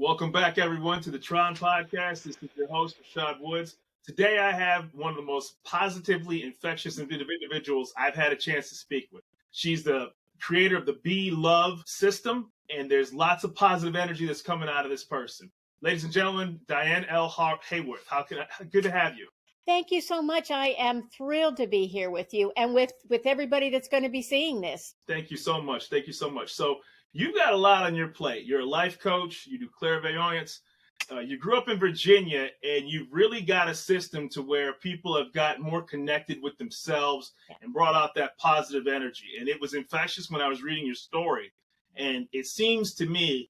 Welcome back, everyone, to the T.R.O.N podcast. This is your host, Rashad Woods. Today, I have one of the most positively infectious individuals I've had a chance to speak with. She's the creator of the Be Love system, and there's lots of positive energy that's coming out of this person. Ladies and gentlemen, Diane Haworth. Good to have you. Thank you so much. I am thrilled to be here with you and with everybody that's going to be seeing this. Thank you so much. Thank you so much. So you've got a lot on your plate. You're a life coach. You do clairvoyance. You grew up in Virginia, and you've really got a system to where people have got more connected with themselves and brought out that positive energy. And it was infectious when I was reading your story. And it seems to me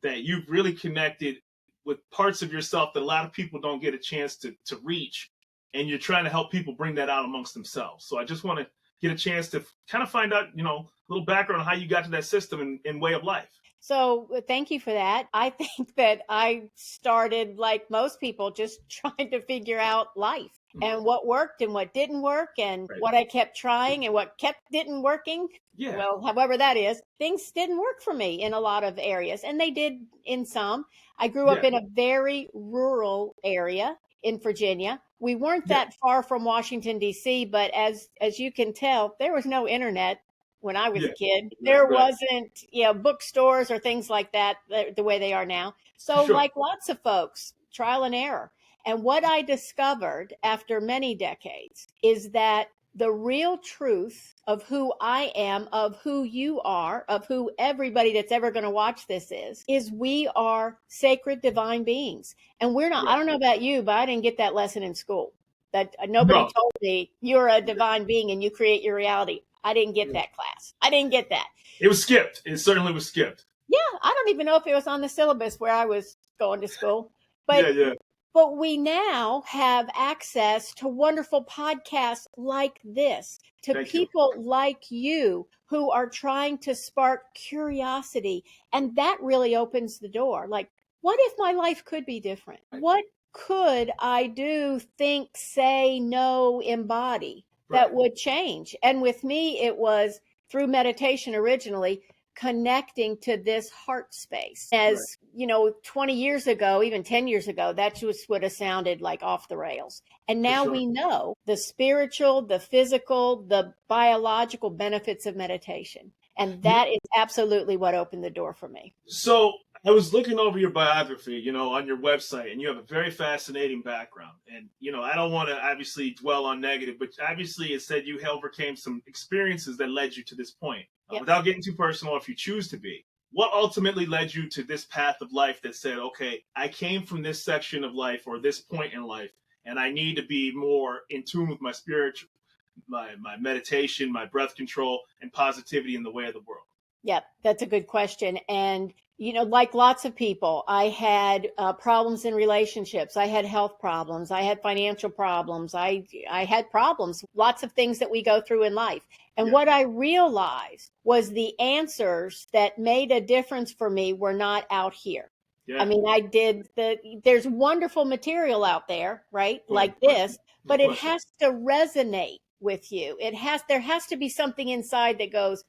that you've really connected with parts of yourself that a lot of people don't get a chance to reach. And you're trying to help people bring that out amongst themselves. So I just want to get a chance to kind of find out, a little background on how you got to that system and way of life. So thank you for that. I think that I started, like most people, just trying to figure out life and what worked and what didn't work and what I kept trying and what didn't working. Yeah. Well, however that is, things didn't work for me in a lot of areas, and they did in some. I grew up in a very rural area in Virginia. We weren't that far from Washington, D.C., but as you can tell, there was no internet when I was a kid. There wasn't, bookstores or things like that the way they are now. So like lots of folks, trial and error. And what I discovered after many decades is that the real truth of who I am, of who you are, of who everybody that's ever going to watch this is we are sacred divine beings. And we're not, I don't know about you, but I didn't get that lesson in school. That nobody told me you're a divine being and you create your reality. I didn't get that class. I didn't get that. It was skipped. It certainly was skipped. Yeah. I don't even know if it was on the syllabus where I was going to school. But we now have access to wonderful podcasts like this, to people like you who are trying to spark curiosity. And that really opens the door. Like, what if my life could be different? What could I do, think, say, know, embody that would change? And with me, it was through meditation originally, connecting to this heart space. As 20 years ago, even 10 years ago, that just would have sounded like off the rails. And now we know the spiritual, the physical, the biological benefits of meditation. And that is absolutely what opened the door for me. So I was looking over your biography, on your website, and you have a very fascinating background. And, I don't want to obviously dwell on negative, but obviously it said you overcame some experiences that led you to this point. Without getting too personal, if you choose to be, what ultimately led you to this path of life that said, okay, I came from this section of life or this point in life, and I need to be more in tune with my spiritual, my meditation, my breath control, and positivity in the way of the world? Yep, that's a good question. And, like lots of people, I had problems in relationships. I had health problems. I had financial problems. I had problems, lots of things that we go through in life. And what I realized was the answers that made a difference for me were not out here. I mean, there's wonderful material out there, right? Like this, but it has to resonate with you. There has to be something inside that goes,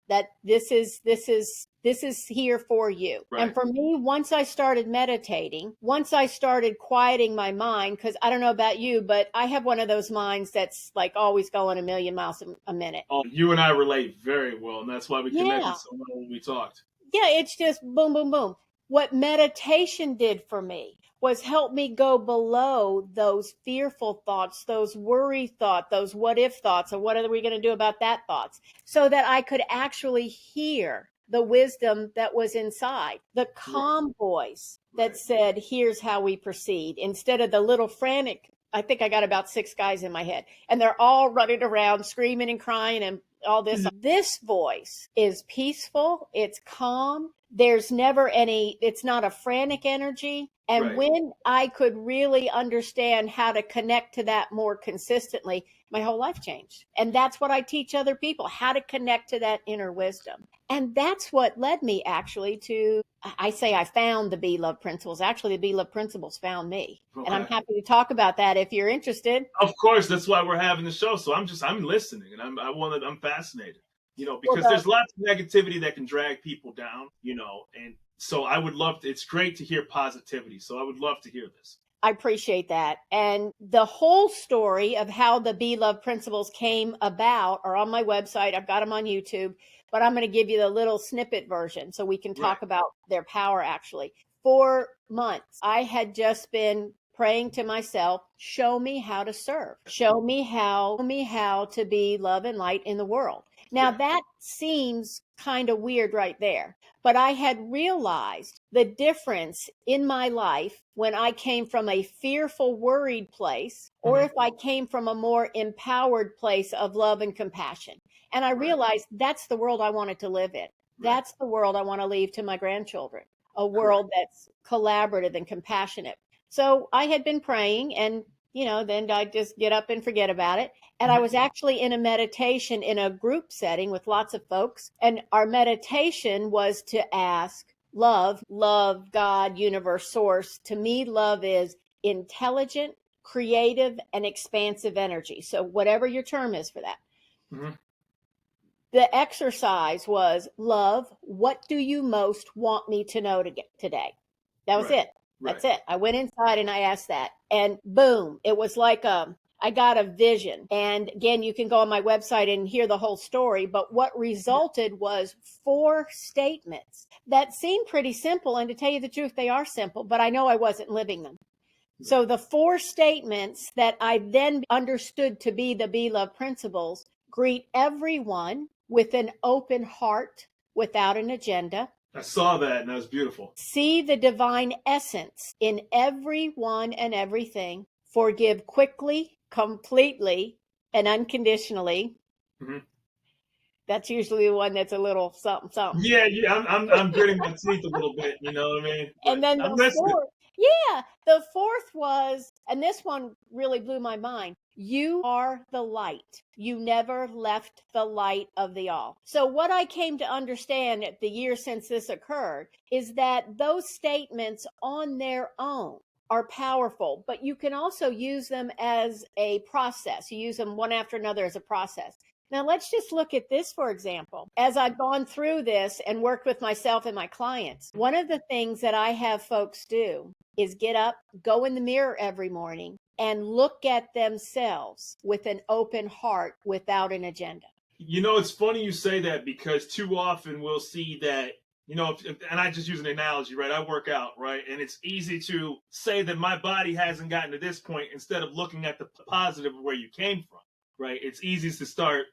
that this is here for you. And for me, once I started meditating, once I started quieting my mind, because I don't know about you, but I have one of those minds that's like always going a million miles a minute. Oh, you and I relate very well, and that's why we connected so well when we talked. Yeah, it's just boom, boom, boom. What meditation did for me was help me go below those fearful thoughts, those worry thoughts, those what if thoughts, or what are we going to do about that thoughts, so that I could actually hear the wisdom that was inside, the calm voice that said, here's how we proceed, instead of the little frantic. I think I got about 6 guys in my head, and they're all running around screaming and crying and all this. This voice is peaceful. It's calm. There's never it's not a frantic energy. And when I could really understand how to connect to that more consistently, my whole life changed. And that's what I teach other people, how to connect to that inner wisdom. And that's what led me actually to, I say I found the Be Love principles. Actually, the Be Love principles found me. And I'm happy to talk about that if you're interested. Of course, that's why we're having the show. So I'm listening, and I'm fascinated. Because there's lots of negativity that can drag people down, and So I would love to, it's great to hear positivity. So I would love to hear this. I appreciate that. And the whole story of how the Be Love principles came about are on my website. I've got them on YouTube, but I'm going to give you the little snippet version so we can talk about their power actually. For months, I had just been praying to myself, show me how to serve. Show me how to be love and light in the world. Now that seems kind of weird right there. But I had realized the difference in my life when I came from a fearful, worried place, or if I came from a more empowered place of love and compassion. And I realized that's the world I wanted to live in. That's the world I want to leave to my grandchildren, a world that's collaborative and compassionate. So I had been praying, and then I just get up and forget about it. And I was actually in a meditation in a group setting with lots of folks. And our meditation was to ask love, God, universe, source. To me, love is intelligent, creative, and expansive energy. So whatever your term is for that. The exercise was, love, what do you most want me to know today? That was it. That's it. I went inside and I asked that, and boom, it was like I got a vision. And again, you can go on my website and hear the whole story. But what resulted was 4 statements that seem pretty simple. And to tell you the truth, they are simple, but I know I wasn't living them. So the 4 statements that I then understood to be the Be Love principles: greet everyone with an open heart without an agenda. I saw that, and that was beautiful. See the divine essence in everyone and everything. Forgive quickly, completely, and unconditionally. That's usually the one that's a little something, something. Yeah, I'm gritting my teeth a little bit, you know what I mean? But and then the fourth was, and this one really blew my mind: you are the light. You never left the light of the all. So what I came to understand at the year since this occurred is that those statements on their own are powerful, but you can also use them as a process. You use them one after another as a process. Now, let's just look at this, for example. As I've gone through this and worked with myself and my clients, one of the things that I have folks do is get up, go in the mirror every morning, and look at themselves with an open heart without an agenda. You know, it's funny you say that, because too often we'll see that, and I just use an analogy, right? I work out, right? And it's easy to say that my body hasn't gotten to this point instead of looking at the positive of where you came from, right? It's easy to start.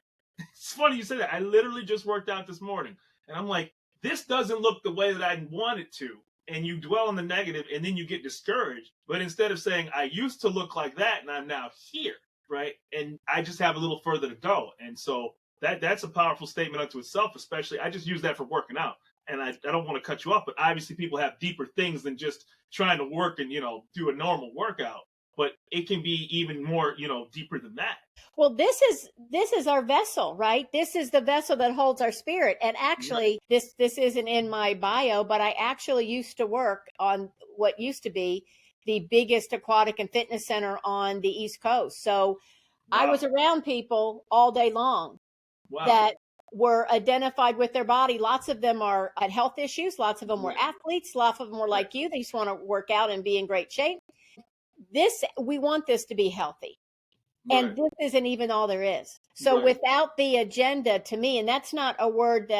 It's funny you say that. I literally just worked out this morning, and I'm like, this doesn't look the way that I want it to. And you dwell on the negative, and then you get discouraged. But instead of saying, I used to look like that, and I'm now here, right? And I just have a little further to go. And so that's a powerful statement unto itself, especially. I just use that for working out. And I don't want to cut you off, but obviously people have deeper things than just trying to work and, do a normal workout. But it can be even more, deeper than that. Well, this is our vessel, right? This is the vessel that holds our spirit. And actually, this isn't in my bio, but I actually used to work on what used to be the biggest aquatic and fitness center on the East Coast. So I was around people all day long that were identified with their body. Lots of them had health issues. Lots of them were athletes. Lots of them were like you. They just want to work out and be in great shape. We want this to be healthy. And this isn't even all there is. So without the agenda, to me, and that's not a word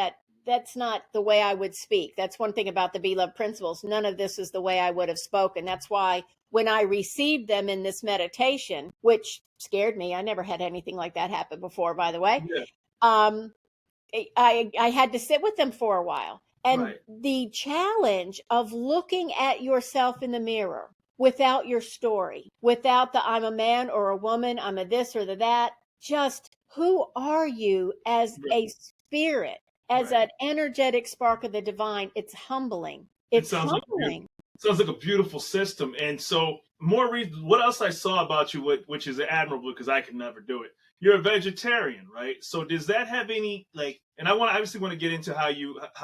that's not the way I would speak. That's one thing about the Be Love principles. None of this is the way I would have spoken. That's why when I received them in this meditation, which scared me, I never had anything like that happen before, by the way. I had to sit with them for a while. And the challenge of looking at yourself in the mirror without your story, without the I'm a man or a woman, I'm a this or the that, just who are you as a spirit, as an energetic spark of the divine? It's humbling. It's humbling. Sounds like a beautiful system. And so more reasons, what else I saw about you, which is admirable, because I could never do it. You're a vegetarian, right? So does that have any, and I obviously want to get into how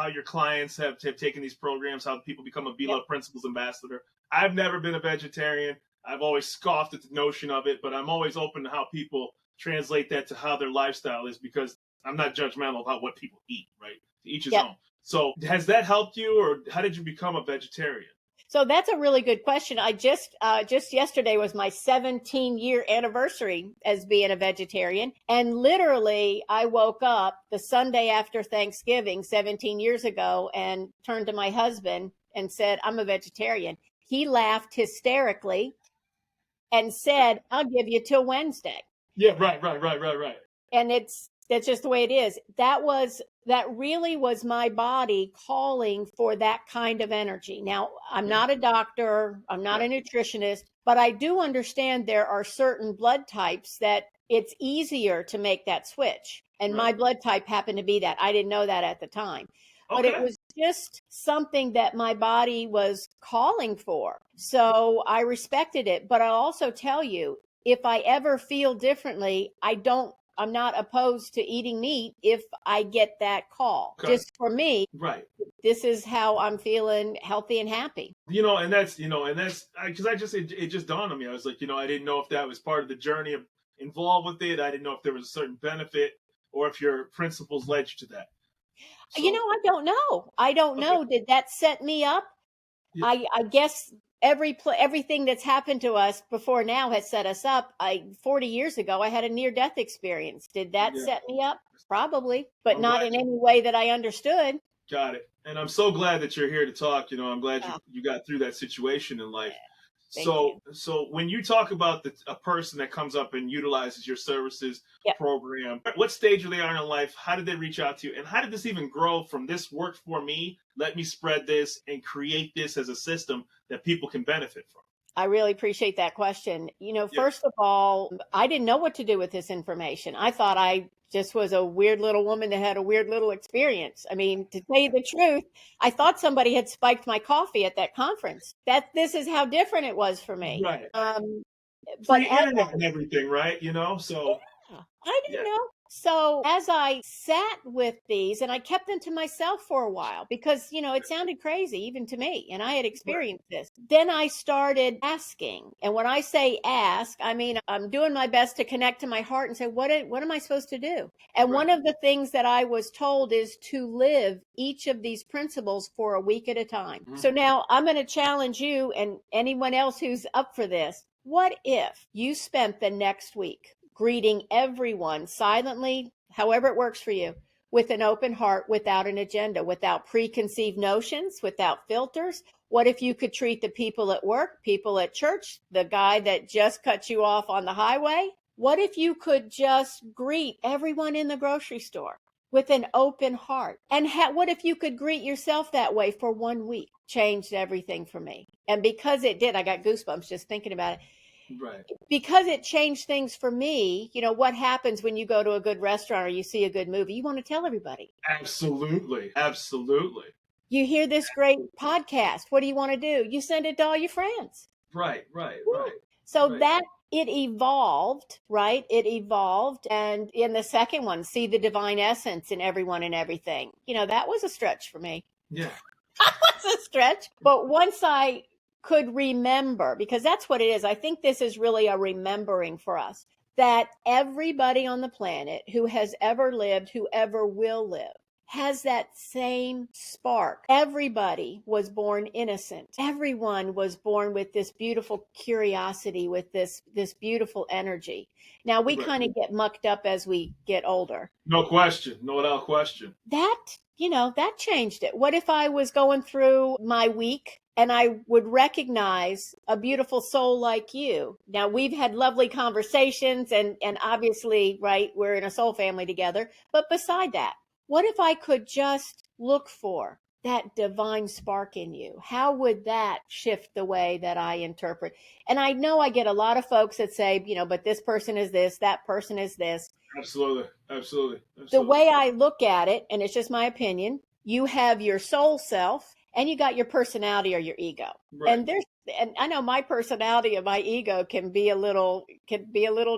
your clients have taken these programs, how people become a Be Love Principles ambassador. I've never been a vegetarian. I've always scoffed at the notion of it, but I'm always open to how people translate that to how their lifestyle is, because I'm not judgmental about what people eat, right? To each his own. So has that helped you, or how did you become a vegetarian? So that's a really good question. I just yesterday was my 17-year anniversary as being a vegetarian, and literally I woke up the Sunday after Thanksgiving 17 years ago and turned to my husband and said, "I'm a vegetarian." He laughed hysterically and said, "I'll give you till Wednesday." Yeah, right. And that's just the way it is. That really was my body calling for that kind of energy. Now, I'm Yeah. not a doctor, I'm not a nutritionist, but I do understand there are certain blood types that it's easier to make that switch. And my Right. blood type happened to be that. I didn't know that at the time. But it Okay. was just something that my body was calling for. So I respected it. But I'll also tell you, if I ever feel differently, I'm not opposed to eating meat if I get that call. Okay. Just for me, Right. this is how I'm feeling healthy and happy. And that's because it just dawned on me. I was like, I didn't know if that was part of the journey of involved with it. I didn't know if there was a certain benefit or if your principles led you to that. So I don't know. I don't okay. know. Did that set me up? Yeah. I guess everything that's happened to us before now has set us up. 40 years ago, I had a near death experience. Did that Yeah. set me up? Probably, but I'm not glad in any way that I understood. got it. And I'm so glad that you're here to talk. I'm glad Oh, you got through that situation in life. thank So, you. so when you talk about a person that comes up and utilizes your services Yep. program, what stage are they on in life? How did they reach out to you? And how did this even grow from this worked for me? Let me spread this and create this as a system that people can benefit from. I really appreciate that question. Yeah. First of all, I didn't know what to do with this information. I thought I just was a weird little woman that had a weird little experience. I mean, to tell you the truth, I thought somebody had spiked my coffee at that conference. This is how different it was for me. Right. But as Pre-internet and everything, right? So Yeah, I didn't yeah. know. So as I sat with these, and I kept them to myself for a while because, it sounded crazy even to me, and I had Right. experienced this. Then I started asking. And when I say ask, I mean, I'm doing my best to connect to my heart and say, what am I supposed to do? And Right. one of the things that I was told is to live each of these principles for a week at a time. Mm-hmm. So now I'm going to challenge you and anyone else who's up for this. What if you spent the next week greeting everyone silently, however it works for you, with an open heart, without an agenda, without preconceived notions, without filters? What if you could treat the people at work, people at church, the guy that just cut you off on the highway? What if you could just greet everyone in the grocery store with an open heart? And what if you could greet yourself that way for 1 week? Changed everything for me. And because it did, I got goosebumps just thinking about it. Right. Because it changed things for me. What happens when you go to a good restaurant or you see a good movie? You want to tell everybody. Absolutely. Absolutely. You hear this great podcast. What do you want to do? You send it to all your friends. Right. So Right. that it evolved, right? It evolved. And in the second one, see the divine essence in everyone and everything. That was a stretch for me. Yeah. That's a stretch. But once I could remember, because that's what it is. I think this is really a remembering for us, that everybody on the planet who has ever lived, who ever will live, has that same spark. Everybody was born innocent. Everyone was born with this beautiful curiosity, with this beautiful energy. Now we Right. kind of get mucked up as we get older. No question. No without question. That changed it. What if I was going through my week and I would recognize a beautiful soul like you? Now we've had lovely conversations and obviously, right, we're in a soul family together. But beside that, what if I could just look for that divine spark in you? How would that shift the way that I interpret? And I know I get a lot of folks that say, but this person is this, that person is this. Absolutely. The way I look at it, and it's just my opinion, you have your soul self and you got your personality or your ego. Right. And I know my personality and my ego can be a little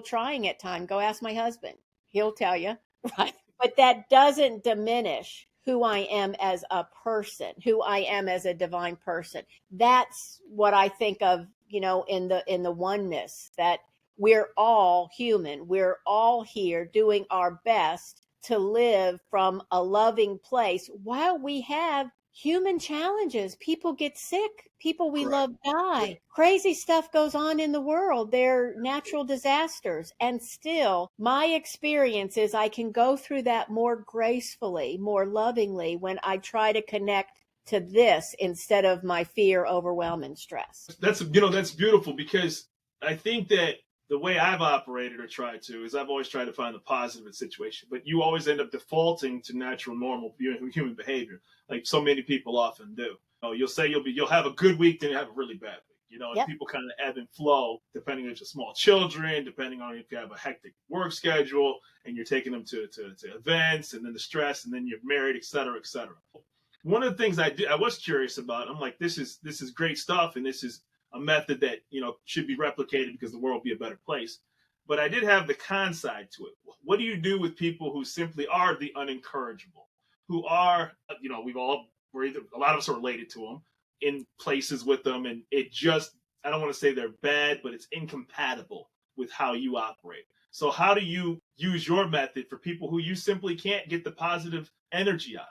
trying at times. Go ask my husband. He'll tell you, right? But that doesn't diminish who I am as a person, who I am as a divine person. That's what I think of, in the oneness, that we're all human. We're all here doing our best to live from a loving place while we have human challenges. People get sick. People we Correct. love die. Crazy stuff goes on in the world. They're natural disasters. And still, my experience is I can go through that more gracefully, more lovingly when I try to connect to this instead of my fear, overwhelm, and stress. That's beautiful, because I think that the way I've operated or tried to is I've always tried to find the positive in situation, but you always end up defaulting to natural, normal human behavior, like so many people often do. You'll say you'll have a good week, then you have a really bad week. And Yep. people kind of ebb and flow depending on if you're small children, depending on if you have a hectic work schedule and you're taking them to events, and then the stress, and then you're married, et cetera, et cetera. One of the things I was curious about, I'm like, this is great stuff, and this is a method that should be replicated because the world will be a better place. But I did have the con side to it. What do you do with people who simply are the unincorrigible, who are, a lot of us are related to them, in places with them, and it just, I don't want to say they're bad, but it's incompatible with how you operate. So how do you use your method for people who you simply can't get the positive energy out of?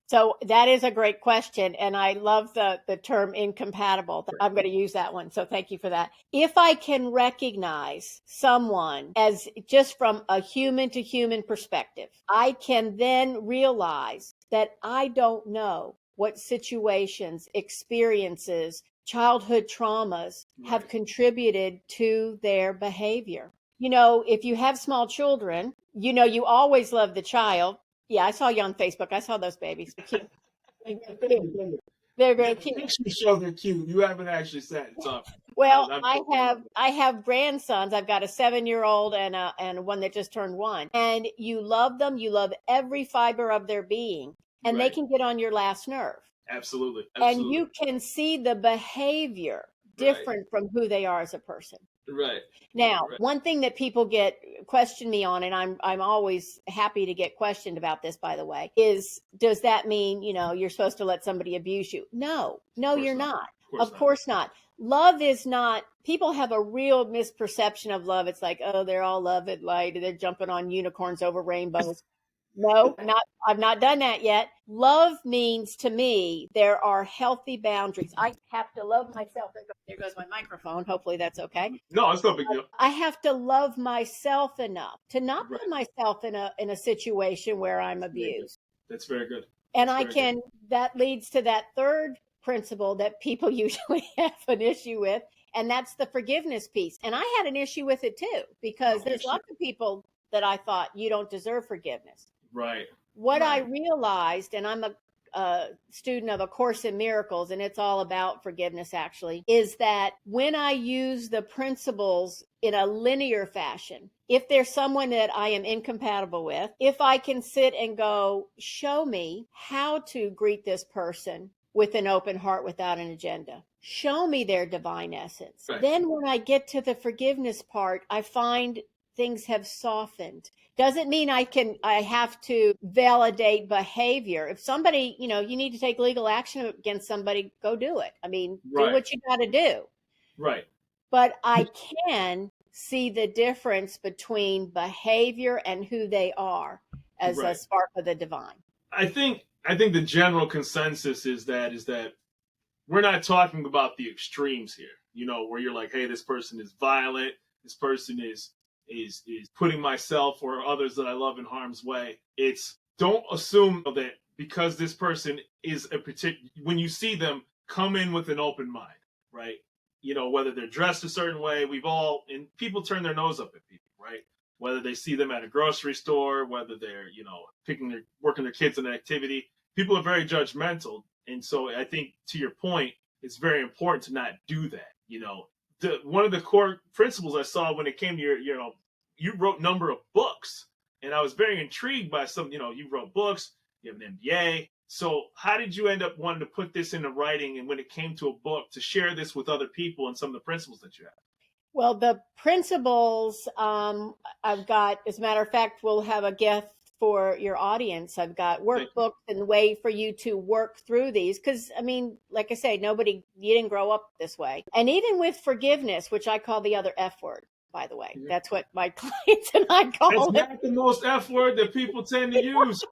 So that is a great question. And I love the term incompatible. I'm going to use that one. So thank you for that. If I can recognize someone as just from a human to human perspective, I can then realize that I don't know what situations, experiences, childhood traumas have contributed to their behavior. If you have small children, you always love the child. Yeah, I saw you on Facebook. I saw those babies. They're cute. They're very cute. Pictures show they're cute. You haven't actually said it. So well, I have grandsons. I've got a 7-year-old and one that just turned 1. And you love them. You love every fiber of their being, and they can get on your last nerve. Absolutely. And you can see the behavior different from who they are as a person. Right. Now, one thing that people question me on, and I'm always happy to get questioned about this, by the way, is, does that mean, you're supposed to let somebody abuse you? No, you're not. Of course not. Love is not, people have a real misperception of love. It's like, oh, they're all love and light, and they're jumping on unicorns over rainbows. No, I've not done that yet. Love means, to me, there are healthy boundaries. I have to love myself. There goes my microphone. Hopefully that's okay. No, it's no big deal. I have to love myself enough to not put myself in a situation where I'm abused. That's very good. And that leads to that third principle that people usually have an issue with, and that's the forgiveness piece. And I had an issue with it too, because there's lots of people that I thought, you don't deserve forgiveness. Right. What I realized, and I'm a student of A Course in Miracles, and it's all about forgiveness actually, is that when I use the principles in a linear fashion, if there's someone that I am incompatible with, if I can sit and go, show me how to greet this person with an open heart without an agenda. Show me their divine essence. Right. Then when I get to the forgiveness part, I find things have softened. Doesn't mean I have to validate behavior. If somebody, you need to take legal action against somebody, go do it. I mean, do what you got to do. Right. But I can see the difference between behavior and who they are as a spark of the divine. I think the general consensus is that we're not talking about the extremes here, where you're like, hey, this person is violent, this person is putting myself or others that I love in harm's way. It's, don't assume that because this person is when you see them, come in with an open mind, right? Whether they're dressed a certain way, and people turn their nose up at people, right? Whether they see them at a grocery store, whether they're, working their kids in an activity, people are very judgmental. And so I think, to your point, it's very important to not do that, one of the core principles I saw when it came to you wrote a number of books, and I was very intrigued by some, you wrote books, you have an MBA. So how did you end up wanting to put this into writing, and when it came to a book, to share this with other people and some of the principles that you have? Well, the principles I've got, as a matter of fact, we'll have a gift for your audience. I've got workbooks and the way for you to work through these. Because, like I say, you didn't grow up this way. And even with forgiveness, which I call the other F word, by the way. Yeah. That's what my clients and I call It's it. not the most F word that people tend to use.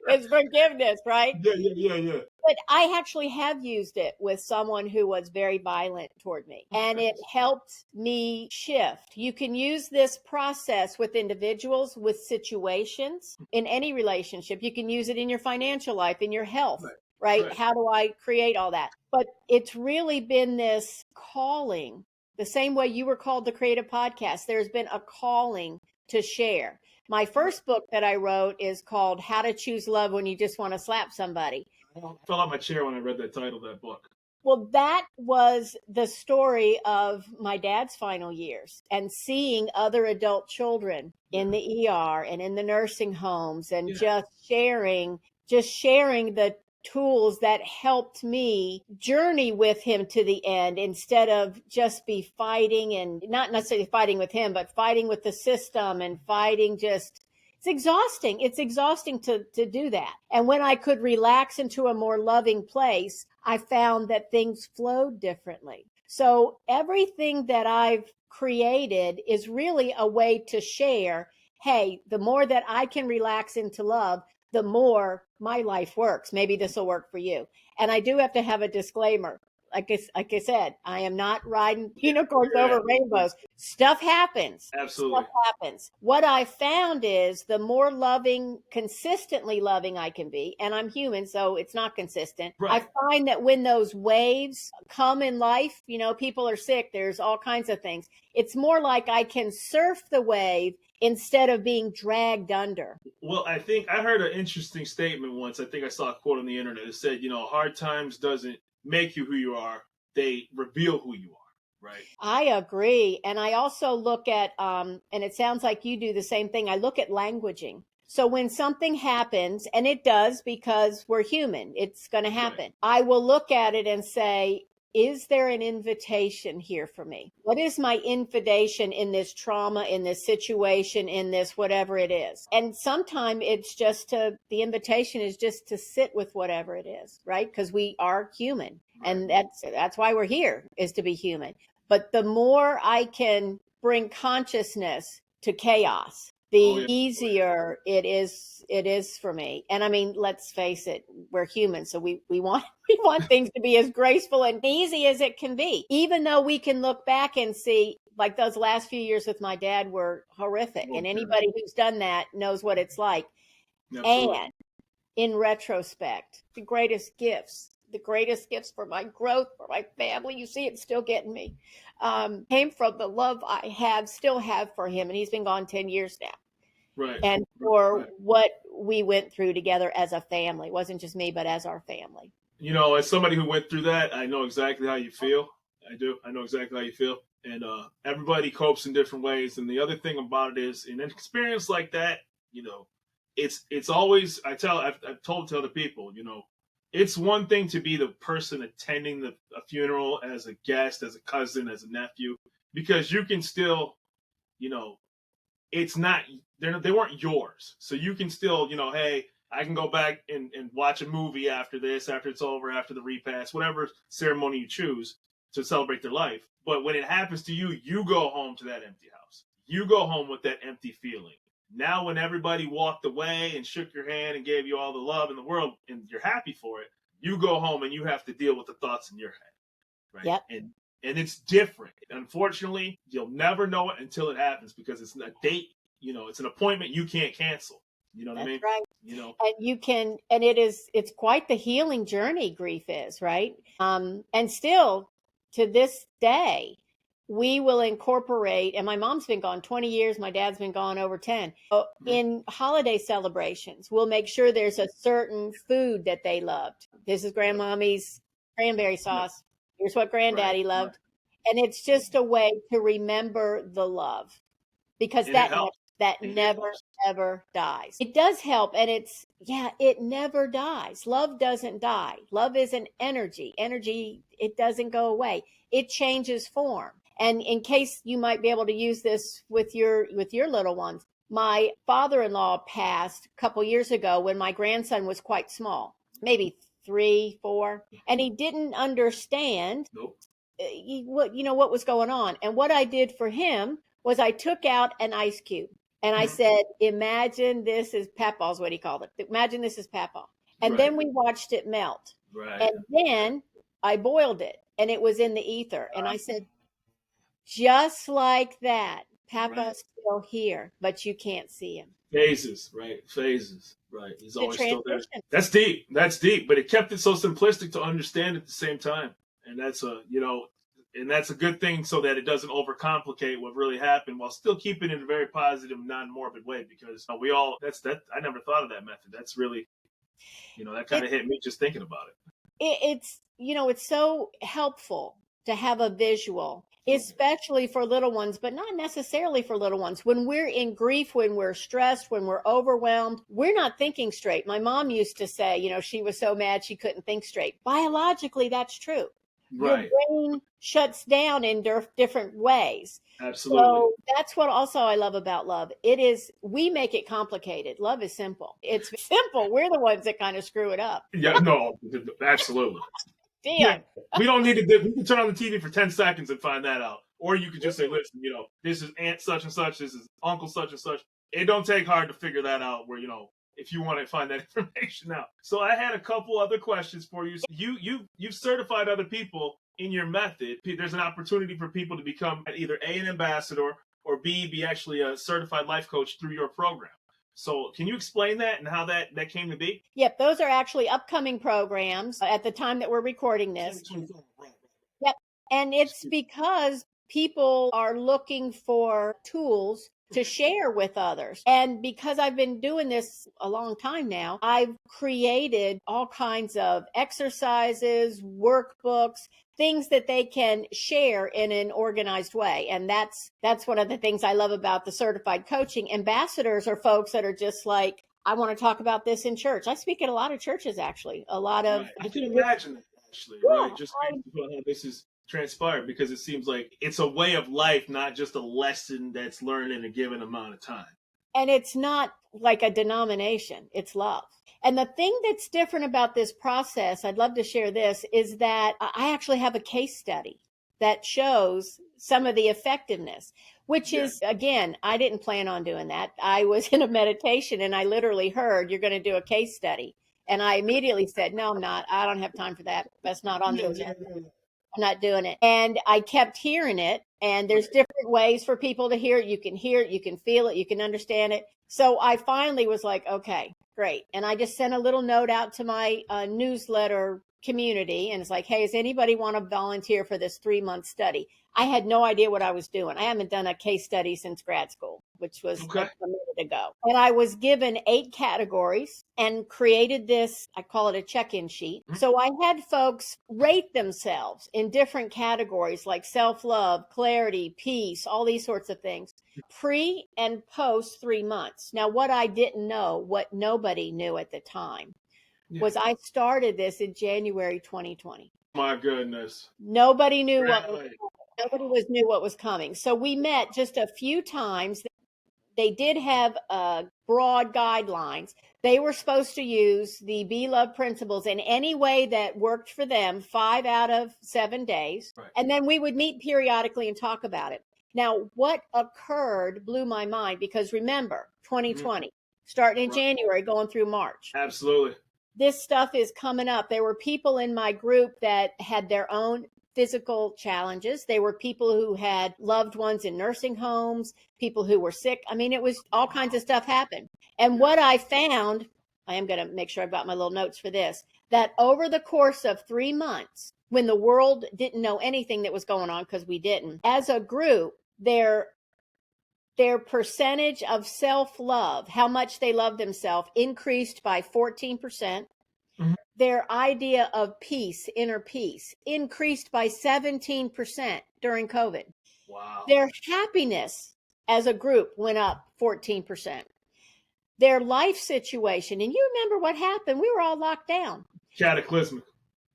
It's forgiveness, right? Yeah. But I actually have used it with someone who was very violent toward me, and it helped me shift. You can use this process with individuals, with situations, in any relationship. You can use it in your financial life, in your health, right? How do I create all that? But it's really been this calling, the same way you were called to create a podcast. There's been a calling to share. My first book that I wrote is called How to Choose Love When You Just Want to Slap Somebody. I fell out my chair when I read that title of that book. Well, that was the story of my dad's final years and seeing other adult children in the ER and in the nursing homes and just sharing the tools that helped me journey with him to the end instead of just be fighting, and not necessarily fighting with him, but fighting with the system and fighting just. It's exhausting. It's exhausting to do that. And when I could relax into a more loving place, I found that things flowed differently. So everything that I've created is really a way to share, hey, the more that I can relax into love, the more my life works. Maybe this will work for you. And I do have to have a disclaimer. Like I said, I am not riding unicorns over rainbows. Stuff happens. Absolutely. Stuff happens. What I found is the more loving, consistently loving I can be, and I'm human, so it's not consistent. Right. I find that when those waves come in life, people are sick, there's all kinds of things. It's more like I can surf the wave instead of being dragged under. Well, I think I heard an interesting statement once. I think I saw a quote on the internet. It said, hard times doesn't make you who you are. They reveal who you are, right? I agree. And I also look at, and it sounds like you do the same thing. I look at languaging. So when something happens, and it does because we're human, it's going to happen. Right. I will look at it and say, is there an invitation here for me? What is my invitation in this trauma, in this situation, in this whatever it is? And sometimes it's just the invitation is just to sit with whatever it is, right? Because we are human. And that's why we're here, is to be human. But the more I can bring consciousness to chaos, the easier it is for me. And I mean, let's face it, we're human, so we want things to be as graceful and easy as it can be. Even though we can look back and see, like those last few years with my dad were horrific, and anybody who's done that knows what it's like. Absolutely. And in retrospect, the greatest gifts for my growth, for my family, you see it's still getting me, came from the love I still have for him. And he's been gone 10 years now. Right. And for what we went through together as a family. It wasn't just me, but as our family. As somebody who went through that, I know exactly how you feel. I do. I know exactly how you feel. And everybody copes in different ways. And the other thing about it is, in an experience like that, it's always, I've told to other people, it's one thing to be the person attending a funeral as a guest, as a cousin, as a nephew, because you can still, it's not, they weren't yours. So you can still, hey, I can go back and watch a movie after this, after it's over, after the repast, whatever ceremony you choose to celebrate their life. But when it happens to you, you go home to that empty house. You go home with that empty feeling. Now, when everybody walked away and shook your hand and gave you all the love in the world and you're happy for it, you go home and you have to deal with the thoughts in your head. Right. Yep. And it's different. Unfortunately, you'll never know it until it happens, because it's a date, it's an appointment you can't cancel. You know what I mean? Right. And you can, and it's quite the healing journey, grief is, right? And still to this day, we will incorporate, and my mom's been gone 20 years, my dad's been gone over 10. In holiday celebrations, we'll make sure there's a certain food that they loved. This is grandmommy's cranberry sauce. Here's what granddaddy loved. And it's just a way to remember the love, because that never, ever dies. It does help. And it never dies. Love doesn't die. Love is an energy. Energy, it doesn't go away. It changes form. And in case you might be able to use this with your little ones, my father-in-law passed a couple years ago when my grandson was quite small, maybe 3, 4, and he didn't understand what was going on. And what I did for him was I took out an ice cube and I said, imagine this is Papa's, what he called it. Imagine this is Papa. And Right. then we watched it melt. Right. And then I boiled it and it was in the ether. And I said, just like that, Papa's still here, but you can't see him. Phases, right? Phases, right? He's always still there. Transition. That's deep. That's deep. But it kept it so simplistic to understand at the same time. And that's and that's a good thing, so that it doesn't overcomplicate what really happened, while still keeping it in a very positive, non-morbid way. Because I never thought of that method. That's really, that kind of hit me just thinking about it. It's so helpful to have a visual, especially for little ones, but not necessarily for little ones. When we're in grief, when we're stressed, when we're overwhelmed, we're not thinking straight. My mom used to say, she was so mad she couldn't think straight. Biologically, that's true. Right. Your brain shuts down in different ways. Absolutely. So that's what also I love about love. We make it complicated. Love is simple. It's simple. We're the ones that kind of screw it up. Yeah, no, absolutely. Damn. Yeah, we don't need to. We can turn on the TV for 10 seconds and find that out. Or you could just say, listen, this is Aunt such and such, this is Uncle such and such. It don't take hard to figure that out, where, if you want to find that information out. So I had a couple other questions for you. You've certified other people in your method. There's an opportunity for people to become either A, an ambassador, or B, be actually a certified life coach through your program. So can you explain that and how that came to be? Yep, those are actually upcoming programs at the time that we're recording this. Yep, and it's because people are looking for tools to share with others. And because I've been doing this a long time now, I've created all kinds of exercises, workbooks, things that they can share in an organized way. And that's one of the things I love about the certified coaching. Ambassadors are folks that are just like, I want to talk about this in church. I speak at a lot of churches, actually. A lot of... Right. I can imagine that, actually, right? Just how this is transpired, because it seems like it's a way of life, not just a lesson that's learned in a given amount of time. And it's not like a denomination, it's love. And the thing that's different about this process, I'd love to share this, is that I actually have a case study that shows some of the effectiveness, which is, again, I didn't plan on doing that. I was in a meditation and I literally heard, you're going to do a case study. And I immediately said, no, I'm not. I don't have time for that. That's not on the agenda. I'm not doing it. And I kept hearing it. And there's different ways for people to hear it. You can hear it, you can feel it, you can understand it. So I finally was like, okay, great. And I just sent a little note out to my newsletter community. And it's like, hey, does anybody want to volunteer for this 3-month study? I had no idea what I was doing. I haven't done a case study since grad school, which was a minute ago. And I was given 8 categories and created this, I call it a check-in sheet. So I had folks rate themselves in different categories like self-love, clarity, peace, all these sorts of things, pre and post 3 months. Now, what I didn't know, what nobody knew at the time, was I started this in January 2020. My goodness. Nobody knew Nobody knew what was coming. So we met just a few times. They did have broad guidelines. They were supposed to use the Be Love principles in any way that worked for them 5 out of 7 days. Right. And then we would meet periodically and talk about it. Now, what occurred blew my mind, because remember, 2020, starting in January, going through March. Absolutely. This stuff is coming up. There were people in my group that had their own physical challenges. They were people who had loved ones in nursing homes, people who were sick. I mean, it was all kinds of stuff happened. And what I found, I am going to make sure I've got my little notes for this, that over the course of 3 months, when the world didn't know anything that was going on, because we didn't, as a group, their percentage of self-love, how much they love themselves, increased by 14%. Their idea of peace, inner peace, increased by 17% during COVID. Wow. Their happiness as a group went up 14%. Their life situation, and you remember what happened, we were all locked down. Cataclysmic.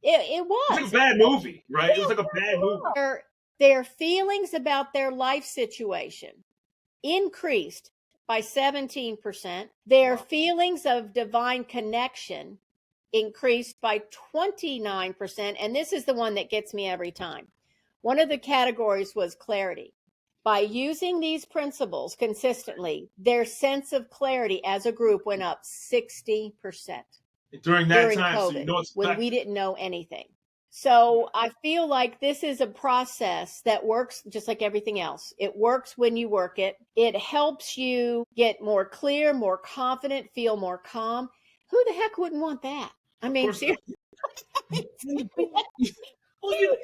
It was. It was like a bad movie, right? It was like a bad movie. Their feelings about their life situation increased by 17%. Their feelings of divine connection increased by 29%. And this is the one that gets me every time. One of the categories was clarity. By using these principles consistently, their sense of clarity as a group went up 60% during that during time, so you COVID know it's when effective. we didn't know anything. So I feel like this is a process that works just like everything else. It works when you work it. It helps you get more clear, more confident, feel more calm. Who the heck wouldn't want that? I Of mean, course. seriously, Well, who wouldn't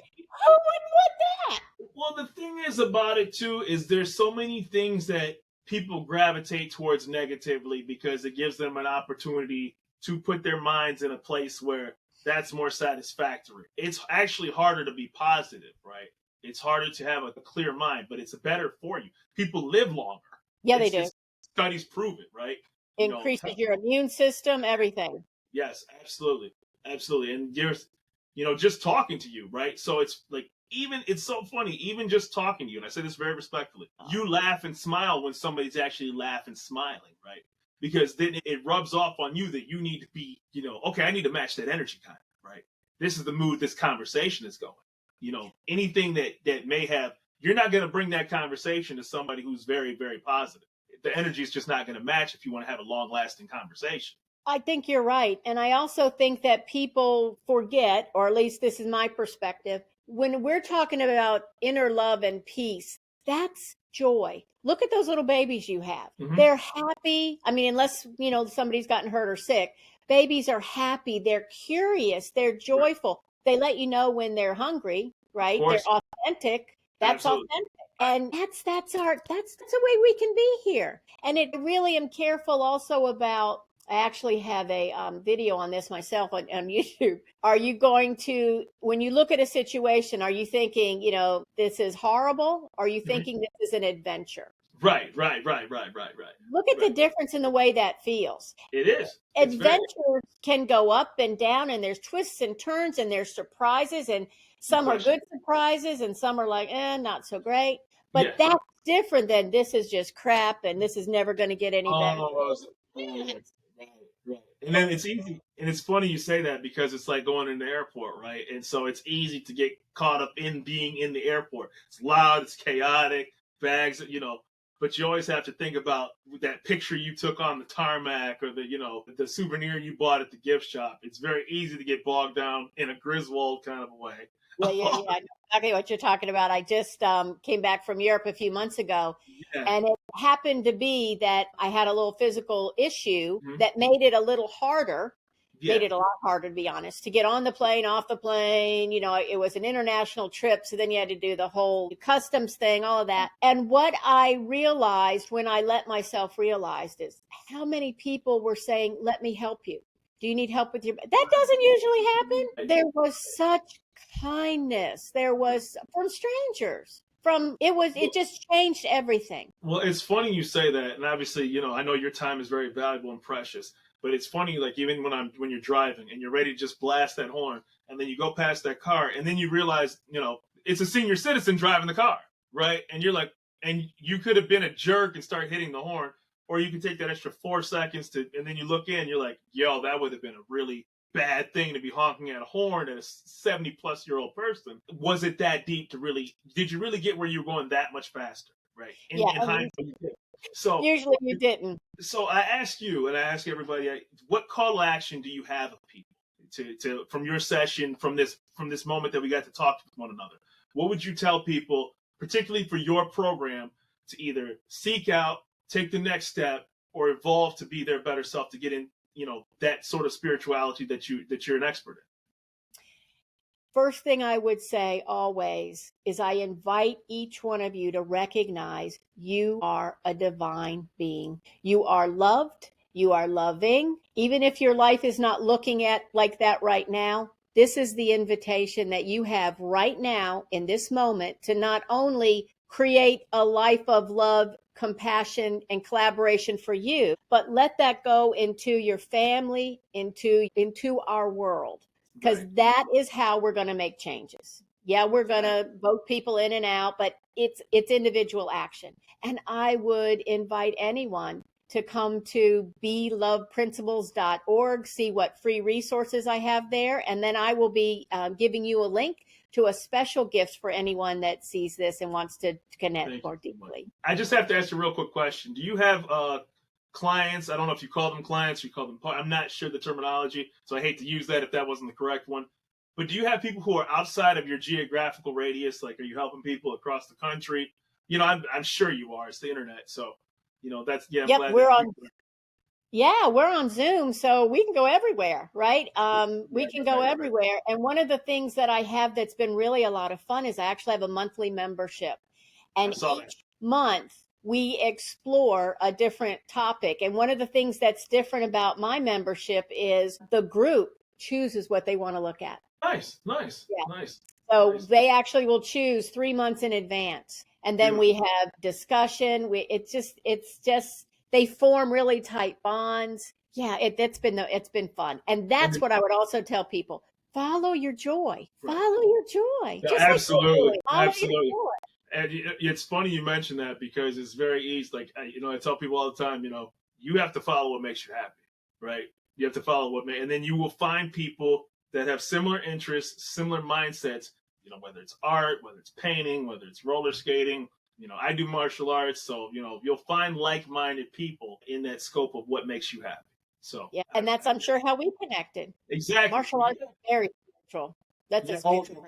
want that? well, the thing is about it too is there's so many things that people gravitate towards negatively because it gives them an opportunity to put their minds in a place where that's more satisfactory. It's actually harder to be positive, right? It's harder to have a clear mind, but it's better for you. People live longer. Yeah, they do. It's studies prove it, right? You know, Increases your immune system, everything. yes, absolutely, absolutely. And there's, just talking to you, right? So it's like even it's so funny, even just talking to you, and I say this very respectfully. You laugh and smile when somebody's actually laughing, smiling, right? Because then it rubs off on you that you need to be, okay, I need to match that energy kind of, right? This is the mood this conversation is going. Anything that may have, you're not going to bring that conversation to somebody who's very, very positive. The energy is just not going to match if you want to have a long lasting conversation. I think you're right. And I also think that people forget, or at least this is my perspective, when we're talking about inner love and peace, that's joy. Look at those little babies you have. Mm-hmm. They're happy. I mean, unless, somebody's gotten hurt or sick, babies are happy. They're curious. They're joyful. They let you know when they're hungry, right? They're authentic. That's Absolutely. authentic. And that's the way we can be here. And it really am careful also about, I actually have a video on this myself on YouTube. Are you going to, when you look at a situation, are you thinking, this is horrible? Are you thinking this is an adventure? Right. Look at the difference in the way that feels. It is. Adventures can go up and down, and there's twists and turns, and there's surprises, and some are good surprises, and some are like, not so great. But that's different than this is just crap, and this is never going to get any better. Right. And then it's easy, and it's funny you say that because it's like going in the airport, right? And so it's easy to get caught up in being in the airport. It's loud, it's chaotic, bags, but you always have to think about that picture you took on the tarmac or the souvenir you bought at the gift shop. It's very easy to get bogged down in a Griswold kind of a way. Yeah. I know exactly what you're talking about. I just came back from Europe a few months ago, and it happened to be that I had a little physical issue that made it a little harder. Made it a lot harder, to be honest, to get on the plane, off the plane. It was an international trip, so then you had to do the whole customs thing, all of that. And what I realized when I let myself realize is how many people were saying, "Let me help you. Do you need help with your?" That doesn't usually happen. There was such kindness. There was from strangers. It just changed everything. Well, it's funny you say that, and obviously, I know your time is very valuable and precious. But it's funny, like even when you're driving and you're ready to just blast that horn, and then you go past that car, and then you realize, it's a senior citizen driving the car, right? And you're like, and you could have been a jerk and start hitting the horn, or you can take that extra 4 seconds and then you look in, you're like, yo, that would have been a really bad thing to be honking at a horn at a 70-plus-year-old person. Was it that deep did you really get where you were going that much faster, right? In hindsight, you did. So usually you didn't. So I ask you, and I ask everybody, what call to action do you have of people to from your session, from this moment that we got to talk to one another? What would you tell people, particularly for your program, to either seek out, take the next step, or evolve to be their better self, to get in, that sort of spirituality that you're an expert in? First thing I would say always is I invite each one of you to recognize you are a divine being. You are loved. You are loving. Even if your life is not looking at like that right now, this is the invitation that you have right now in this moment to not only create a life of love, compassion, and collaboration for you, but let that go into your family, into our world. Because that is how we're going to make changes. Yeah, we're going to vote people in and out, but it's individual action. And I would invite anyone to come to beloveprinciples.org, see what free resources I have there. And then I will be giving you a link to a special gift for anyone that sees this and wants to connect Thank more you so much. deeply. I just have to ask you a real quick question. Do you have clients? I don't know if you call them clients, you call them, I'm not sure the terminology, so I hate to use that if that wasn't the correct one. But do you have people who are outside of your geographical radius? Like, are you helping people across the country? You know, I'm sure you are. It's the internet. So, you know, that's, yeah, I'm Yep, glad we're that on. people Yeah, we're on Zoom, so we can go everywhere, right? We can go right. everywhere. And one of the things that I have that's been really a lot of fun is I actually have a monthly membership. I And saw that. each month we explore a different topic. And one of the things that's different about my membership is the group chooses what they want to look at. Nice. Yeah. Nice. So Nice. they actually will choose 3 months in advance. And then we Beautiful. have discussion. It's just, they form really tight bonds. Yeah, it's been fun. And And that's then, what I would also tell people. Follow your joy. right. Follow your joy. No, Just like you're absolutely. doing. Follow your Absolutely. joy. And it's funny you mention that because it's very easy. Like, you know, I tell people all the time, you know, you have to follow what makes you happy, right? You have to follow and then you will find people that have similar interests, similar mindsets, you know, whether it's art, whether it's painting, whether it's roller skating. You know, I do martial arts. So, you know, you'll find like-minded people in that scope of what makes you happy. So, Yeah. And that's, I'm sure, how we connected. exactly. Martial arts is very spiritual. That's Yeah, a oh, spiritual.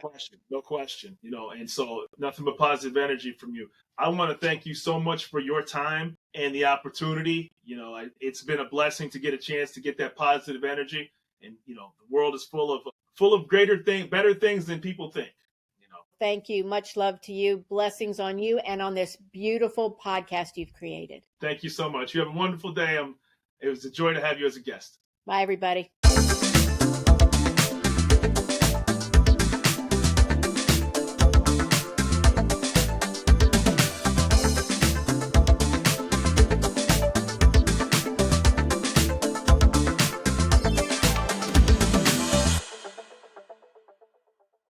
no question. You know, and so nothing but positive energy from you. I want to thank you so much for your time and the opportunity. You know, it's been a blessing to get a chance to get that positive energy. And you know, the world is full of better things than people think. You know, Thank you. Much love to you. Blessings on you and on this beautiful podcast you've created. thank you so much. You have a wonderful day. It was a joy to have you as a guest. Bye, everybody.